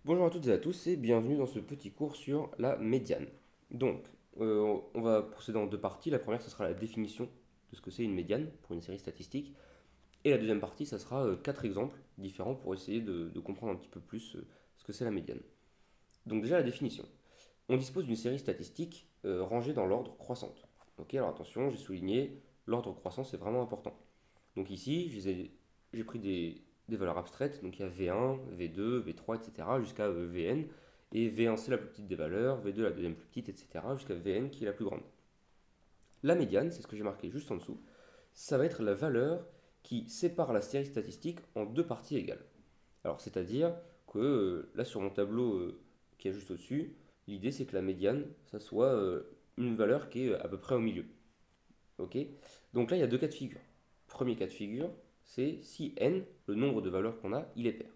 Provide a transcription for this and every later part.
Bonjour à toutes et à tous et bienvenue dans ce petit cours sur la médiane. Donc, on va procéder en deux parties. La première, ce sera la définition de ce que c'est une médiane pour une série statistique. Et la deuxième partie, ça sera quatre exemples différents pour essayer de comprendre un petit peu plus ce que c'est la médiane. Donc déjà, la définition. On dispose d'une série statistique rangée dans l'ordre croissante. Ok, alors attention, j'ai souligné, l'ordre croissant, c'est vraiment important. Donc ici, j'ai pris des valeurs abstraites, donc il y a V1, V2, V3, etc. jusqu'à Vn. Et V1 c'est la plus petite des valeurs, V2 la deuxième plus petite, etc. jusqu'à Vn qui est la plus grande. La médiane, c'est ce que j'ai marqué juste en dessous, ça va être la valeur qui sépare la série statistique en deux parties égales. Alors c'est-à-dire que là sur mon tableau qui est juste au-dessus, l'idée c'est que la médiane, ça soit une valeur qui est à peu près au milieu. Ok. Donc là, il y a deux cas de figure. Premier cas de figure, c'est si n, le nombre de valeurs qu'on a, il est pair.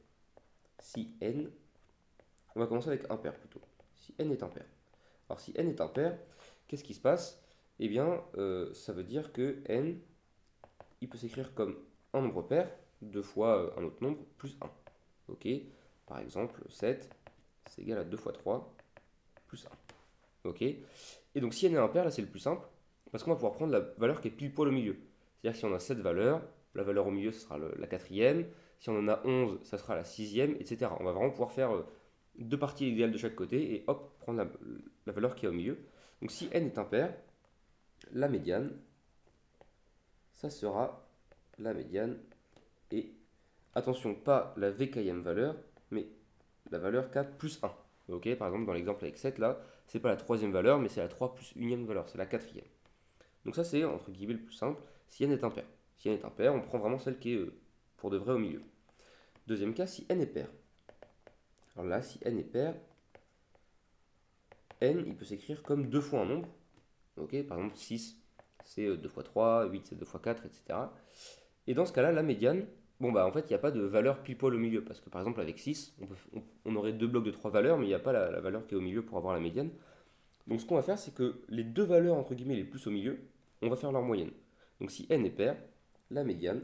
Si n, on va commencer avec impair plutôt. Si n est impair. Alors si n est impair, qu'est-ce qui se passe? Eh bien, ça veut dire que n, il peut s'écrire comme un nombre pair, deux fois un autre nombre, plus 1. Ok. Par exemple, 7, c'est égal à 2 fois 3, plus 1. Ok. Et donc si n est impair, là c'est le plus simple, parce qu'on va pouvoir prendre la valeur qui est pile poil au milieu. C'est-à-dire que si on a 7 valeurs, la valeur au milieu, ce sera la quatrième. Si on en a 11, ça sera la sixième, etc. On va vraiment pouvoir faire deux parties égales de chaque côté et hop, prendre la valeur qui est au milieu. Donc si n est impair, la médiane, ça sera la médiane. Et attention, pas la vkème valeur, mais la valeur k plus 1. Ok, par exemple, dans l'exemple avec 7, là, c'est pas la troisième valeur, mais c'est la 3 plus unième valeur, c'est la quatrième. Donc ça, c'est entre guillemets le plus simple, si n est impair. Si n est impair, on prend vraiment celle qui est pour de vrai au milieu. Deuxième cas, si n est pair. Alors là, si n est pair, n, il peut s'écrire comme deux fois un nombre. Ok, par exemple, 6, c'est 2 fois 3, 8, c'est 2 fois 4, etc. Et dans ce cas-là, la médiane, bon bah en fait, il n'y a pas de valeur pile poil au milieu, parce que par exemple, avec 6, on aurait deux blocs de 3 valeurs, mais il n'y a pas la valeur qui est au milieu pour avoir la médiane. Donc ce qu'on va faire, c'est que les deux valeurs, entre guillemets, les plus au milieu, on va faire leur moyenne. Donc si n est pair, la médiane,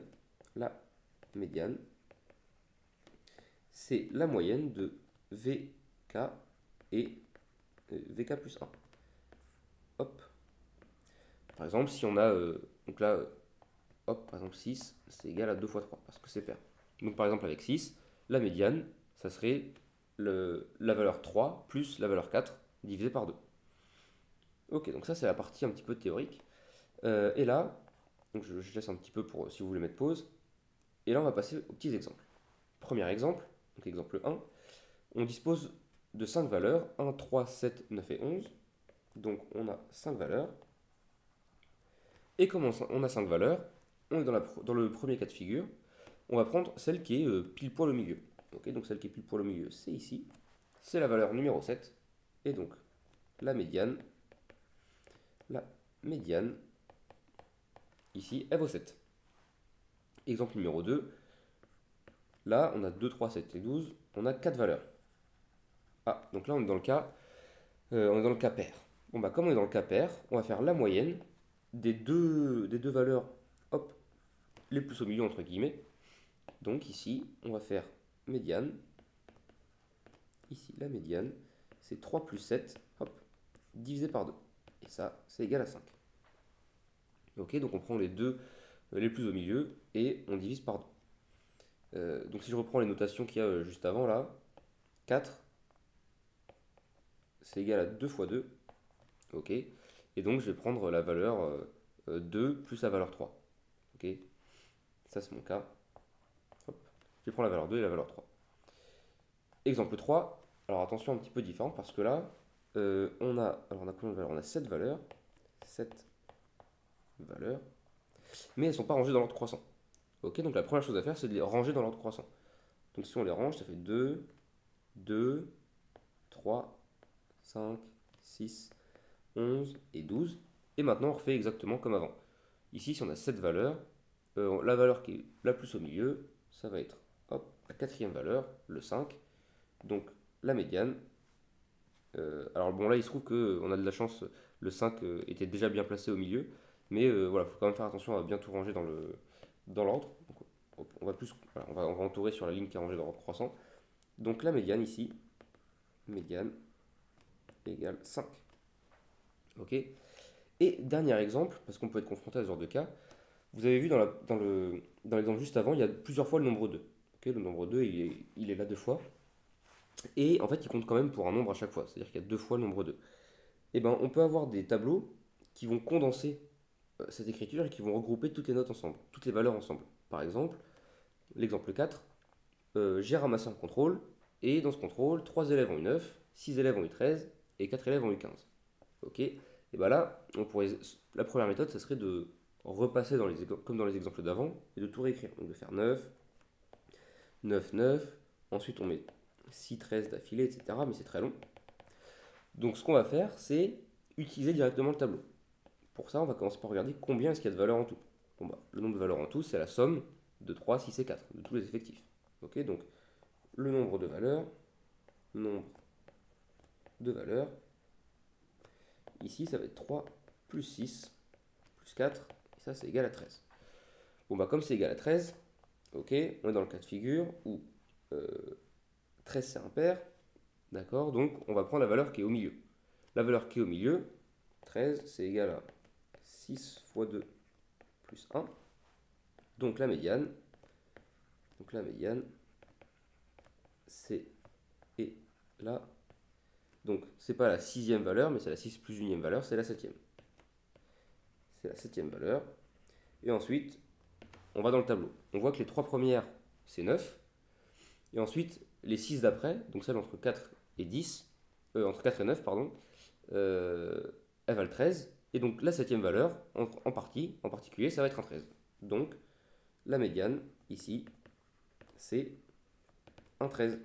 c'est la moyenne de VK et VK plus 1. Hop. Par exemple, si on a, donc là, hop, par exemple 6, c'est égal à 2 fois 3, parce que c'est pair. Donc par exemple avec 6, la médiane, ça serait la valeur 3 plus la valeur 4 divisé par 2. Ok, donc ça c'est la partie un petit peu théorique. Et là, donc je laisse un petit peu pour si vous voulez mettre pause. Et là on va passer aux petits exemples. Premier exemple, donc exemple 1, on dispose de 5 valeurs, 1, 3, 7, 9 et 11. Donc on a 5 valeurs. Et comme on a 5 valeurs, on est dans le premier cas de figure, on va prendre celle qui est pile poil au milieu. Ok, donc celle qui est pile poil au milieu, c'est ici. C'est la valeur numéro 7. Et donc la médiane, la médiane, ici, elle vaut 7. Exemple numéro 2, là on a 2, 3, 7 et 12, on a 4 valeurs. Ah, donc là on est dans le cas, on est dans le cas pair. Bon bah comme on est dans le cas pair, on va faire la moyenne des deux valeurs, hop, les plus au milieu entre guillemets. Donc ici, on va faire médiane. Ici, la médiane, c'est 3 plus 7, hop, divisé par 2. Et ça, c'est égal à 5. Ok, donc on prend les deux les plus au milieu et on divise par 2. Donc si je reprends les notations qu'il y a juste avant là, 4, c'est égal à 2 fois 2. Ok, et donc je vais prendre la valeur 2 plus la valeur 3. Ok, ça c'est mon cas. Hop. Je prends la valeur 2 et la valeur 3. Exemple 3, alors attention un petit peu différent parce que là, on a combien de valeurs? On a 7 valeurs. 7 valeurs. Mais elles ne sont pas rangées dans l'ordre croissant. Ok, donc la première chose à faire, c'est de les ranger dans l'ordre croissant. Donc si on les range, ça fait 2, 2, 3, 5, 6, 11 et 12. Et maintenant, on refait exactement comme avant. Ici, si on a 7 valeurs, la valeur qui est la plus au milieu, ça va être hop, la quatrième valeur, le 5. Donc la médiane. Alors bon, là, il se trouve qu'on a de la chance, le 5 était déjà bien placé au milieu. Mais voilà, il faut quand même faire attention à bien tout ranger dans l'ordre. Donc, on va plus, voilà, on va entourer sur la ligne qui est rangée dans l'ordre croissant. Donc la médiane ici, médiane égale 5. Ok. Et dernier exemple, parce qu'on peut être confronté à ce genre de cas, vous avez vu dans l'exemple juste avant, il y a plusieurs fois le nombre 2. Ok, le nombre 2, il est là deux fois. Et en fait, il compte quand même pour un nombre à chaque fois. C'est-à-dire qu'il y a deux fois le nombre 2. Et ben, on peut avoir des tableaux qui vont condenser cette écriture et qui vont regrouper toutes les notes ensemble, toutes les valeurs ensemble. Par exemple, l'exemple 4, j'ai ramassé un contrôle, et dans ce contrôle, 3 élèves ont eu 9, 6 élèves ont eu 13, et 4 élèves ont eu 15. Ok. Et bien là, la première méthode, ça serait de repasser comme dans les exemples d'avant, et de tout réécrire. Donc de faire 9, 9, 9, ensuite on met 6, 13 d'affilée, etc. Mais c'est très long. Donc ce qu'on va faire, c'est utiliser directement le tableau. Pour ça, on va commencer par regarder combien est-ce qu'il y a de valeurs en tout. Bon, bah, le nombre de valeurs en tout, c'est la somme de 3, 6 et 4, de tous les effectifs. Ok, donc le nombre de valeurs, ici ça va être 3 plus 6 plus 4, et ça c'est égal à 13. Bon, bah comme c'est égal à 13, ok, on est dans le cas de figure où 13 c'est impair, d'accord, donc on va prendre la valeur qui est au milieu. La valeur qui est au milieu, 13, c'est égal à 6 fois 2 plus 1, donc la médiane, c'est et là, donc c'est pas la sixième valeur, mais c'est la 6 plus unième valeur, c'est la septième. C'est la septième valeur. Et ensuite, on va dans le tableau. On voit que les trois premières, c'est 9. Et ensuite, les 6 d'après, donc celles entre 4 et 10, entre 4 et 9, pardon, elles valent 13. Et donc la septième valeur, en particulier, ça va être un 13. Donc la médiane, ici, c'est un 13.